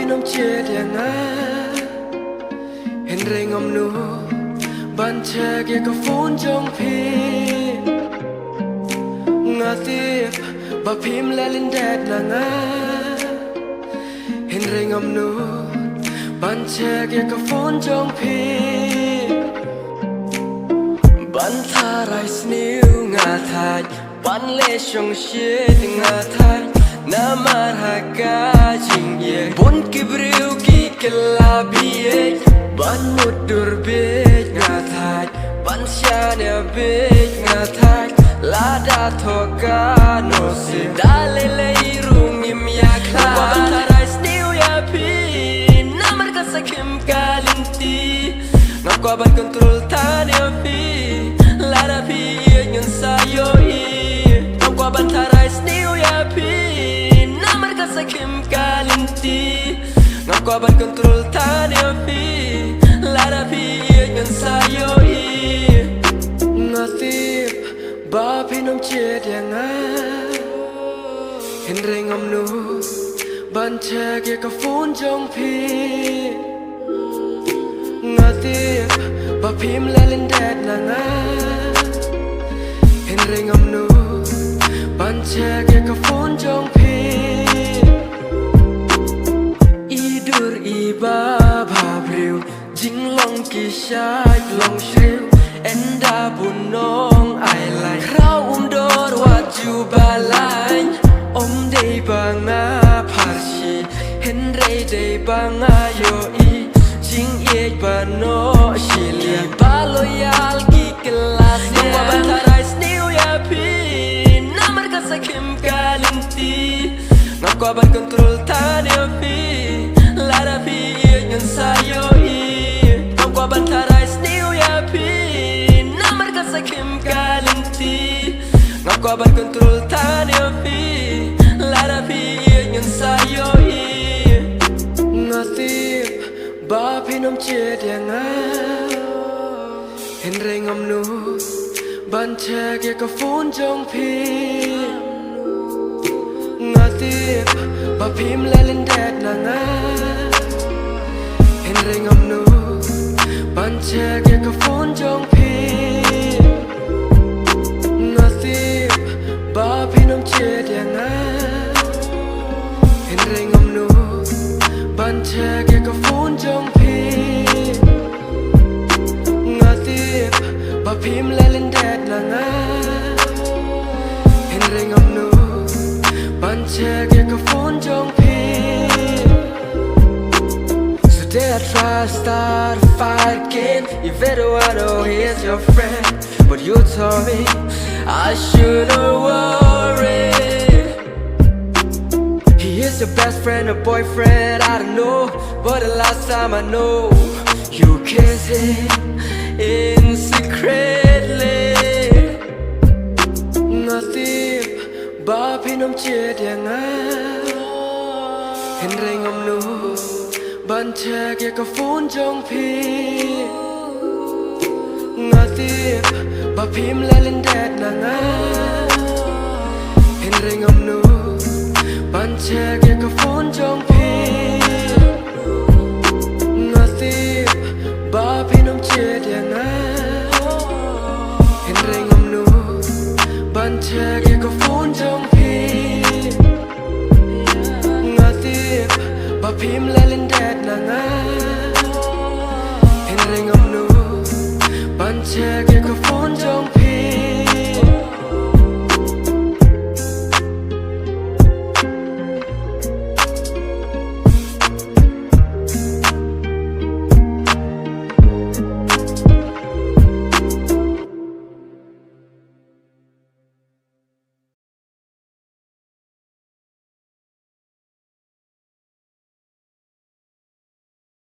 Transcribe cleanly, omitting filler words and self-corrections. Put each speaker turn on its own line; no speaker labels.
พี่น้องเชียร์อย่างนั้นเห็นเรงอมนูบันเชเกี่ยวกับฟูนจงพีงาตีบะพิมและลินแดดนางาเห็นเรงอมนูบันเชเกี่ยวกับฟูนจงพีบันทารายสนิวงาทายบันเลชงเชียดงาทายนามารักกาจิงเยบนกิบริวกิกลาบีเอบันมุดดูร์เบจงาทายบันชาเนเบจงาทายลาดาทอกาโนสิดาเลเลรุงยิมยาคลาบันทารายสนิวยาพีนามาร์กาสคิมกาลินตีนับกว่าบันคอนโทรลทาเนพีลาดาพีเงินสายโยอีนับกว่าบันทารายสนิวยาพีSakim kalinti ngakwa ban control tanya pi lara pi ngan sayo i ngatip ba pi nom chet yang a hen reng om nu ban che ke ka phun jong pi ngatip ba phim la len dat na nga hen reng om nu ban che ke ka phun jong pi ba ba briu jing long ki shai long shriu enda bunong ai lai krau dor wat ju balai om dei banga parshi hen rei dei banga yo i jing ye ba no shili ba loyal ki kelas ya wa bantarai sniu ya pi namar ka sakim kalinti ngakwa ban control tanya pi lara pi ngan sayo i ngakwa ban tarai sniu ya pi namar ka sakim kalinti ngakwa ban control tanya pi lara pi ngan sayo i ngatip ba pi nom chet yang a hen reng om nu ban che ke ka phun jong pi ngatip ba phim la len dat na nga hen reng om nu ban che ke ka phun jong pi ngatip ba pi nom chet yang a hen reng om nu ban che ke ka phun jong pi ngatip ba phim la len dat na nga hen reng om nu ban che ke ka phun jong pi today I try to start a fight again if everyone know he's your friend but you told me I shouldn't worry he is your best friend or boyfriend I don't know but the last time I know you kissed him in secretly ngatip ba pi nom chet yang a hen reng om nu ban che ke ka phun jong pi ngatip ba phim la len dat na nga hen reng om nu ban che ke ka phun jong pi ngatip ba pi nom chet yang a hen reng om nu ban che ke ka phun jong pi ngatip ba phim la len dat na nga hen reng om nu ban che